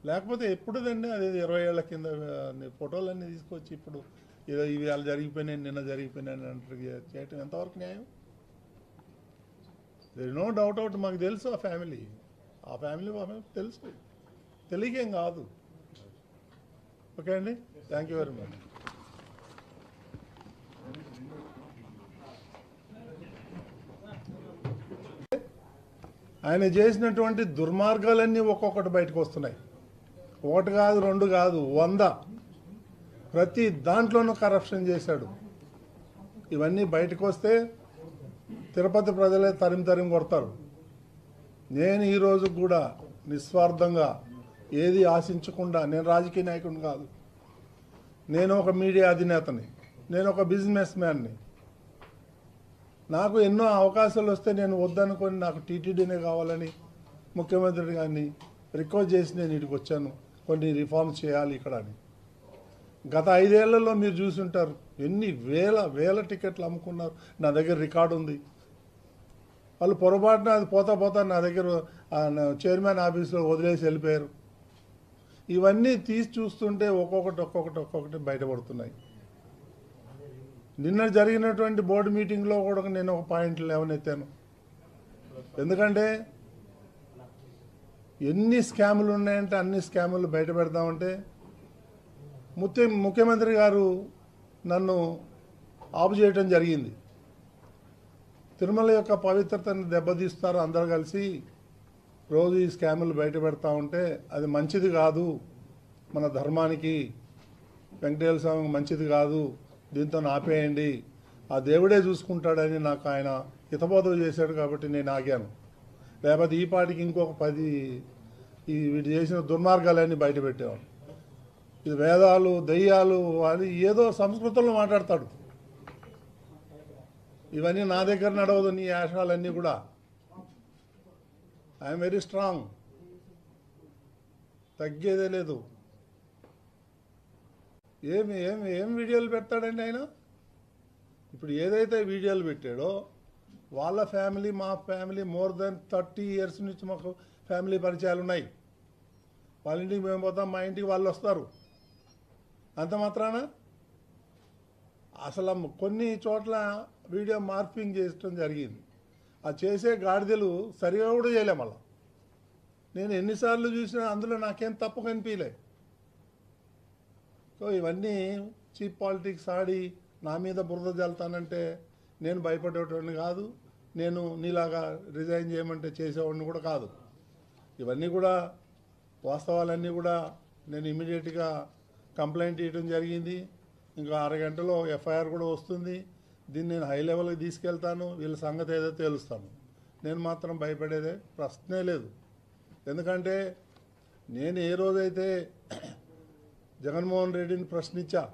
లేకపోతే ఎప్పుడుదండి అది 20 ఏళ్ల కింద ఫోటోలన్నీ తీసుకొచ్చి ఇప్పుడు ఏదో ఇవి వాళ్ళు జరిగిపోయినాయి నిన్న జరిగిపోయినాయి అంటారు చేయటం ఎంతవరకు న్యాయం? There no doubt out. మాకు తెలుసు ఆ ఫ్యామిలీ తెలుసు, తెలియకేం కాదు. ఓకే అండి, థ్యాంక్ యూ వెరీ మచ్. ఆయన చేసినటువంటి దుర్మార్గాలన్నీ ఒక్కొక్కటి బయటకు వస్తున్నాయి. ఒకటి కాదు, రెండు కాదు, 100. ప్రతి దాంట్లోనూ కరప్షన్ చేశాడు. ఇవన్నీ బయటకు వస్తే తిరుపతి ప్రజలే తరిమి కొడతారు. నేను ఈరోజు కూడా నిస్వార్థంగా ఏది ఆశించకుండా, నేను రాజకీయ నాయకుడిని కాదు, నేను ఒక మీడియా అధినేతని, నేను ఒక బిజినెస్ మ్యాన్ని. నాకు ఎన్నో అవకాశాలు వస్తే నేను వద్దనుకొని నాకు టీటీడీనే కావాలని ముఖ్యమంత్రి గారిని రిక్వెస్ట్ చేసి నేను ఇక్కడికి వచ్చాను. కొన్ని రిఫార్మ్స్ చేయాలి ఇక్కడ అని. గత 5 ఏళ్లలో మీరు చూసుంటారు ఎన్ని వేల టికెట్లు అమ్ముకున్నారు. నా దగ్గర రికార్డు ఉంది. వాళ్ళు పొరపాటున అది పోతా నా దగ్గర చైర్మన్ ఆఫీస్లో వదిలేసి వెళ్ళిపోయారు. ఇవన్నీ తీసి చూస్తుంటే ఒక్కొక్కటి బయటపడుతున్నాయి. నిన్న జరిగినటువంటి బోర్డు మీటింగ్లో కూడా నేను ఒక పాయింట్ లేవనెత్తాను. ఎందుకంటే ఎన్ని స్కాములు ఉన్నాయంటే అన్ని స్కాములు బయట పెడదామంటే ముఖ్యమంత్రి గారు నన్ను ఆపు చేయటం జరిగింది. తిరుమల యొక్క పవిత్రతను దెబ్బతీస్తారు అందరూ కలిసి రోజు ఈ స్కాములు బయట పెడతా ఉంటే అది మంచిది కాదు, మన ధర్మానికి వెంకటేశ్వర స్వామికి మంచిది కాదు, దీంతో ఆపేయండి, ఆ దేవుడే చూసుకుంటాడని నాకు ఆయన హితబోధ చేశాడు. కాబట్టి నేను ఆగాను. లేకపోతే ఈ పాటికి ఇంకొక 10 వీటి చేసిన దుర్మార్గాలన్నీ బయట పెట్టేవాడు. ఇది వేదాలు దయ్యాలు అది ఏదో సంస్కృతంలో మాట్లాడతాడు. ఇవన్నీ నా దగ్గర నడవదు. నీ ఆశాలన్నీ కూడా ఐఎమ్ వెరీ స్ట్రాంగ్, తగ్గేదే లేదు. ఏం వీడియోలు పెడతాడండి ఆయన? ఇప్పుడు ఏదైతే వీడియోలు పెట్టాడో వాళ్ళ ఫ్యామిలీ మా ఫ్యామిలీ మోర్ దెన్ 30 ఇయర్స్ నుంచి మాకు ఫ్యామిలీ పరిచయాలు ఉన్నాయి. వాళ్ళ ఇంటికి మేము పోతాం, మా ఇంటికి వాళ్ళు వస్తారు. అంత మాత్రాన అసలు కొన్ని చోట్ల వీడియో మార్పింగ్ చేయడం జరిగింది. ఆ చేసే గాడిదలు సరిగా కూడా చేయలే. మళ్ళా నేను ఎన్నిసార్లు చూసినా అందులో నాకేం తప్పు కనిపించలే. సో ఇవన్నీ చీప్ పాలిటిక్స్ ఆడి నా మీద బురద జల్తానంటే నేను భయపడేవాడిని కాదు. నేను నీలాగా రిజైన్ చేయమంటే చేసేవాడిని కూడా కాదు. ఇవన్నీ కూడా వాస్తవాలన్నీ కూడా నేను ఇమీడియట్గా కంప్లైంట్ ఇవ్వడం జరిగింది. ఇంకా 6 గంటలో ఎఫ్ఐఆర్ కూడా వస్తుంది. దీన్ని నేను హై లెవెల్కి తీసుకెళ్తాను. వీళ్ళ సంగతి ఏదో తేలుస్తాను. నేను మాత్రం భయపడేదే ప్రశ్నే లేదు. ఎందుకంటే నేను ఏ రోజైతే జగన్మోహన్ రెడ్డిని ప్రశ్నించా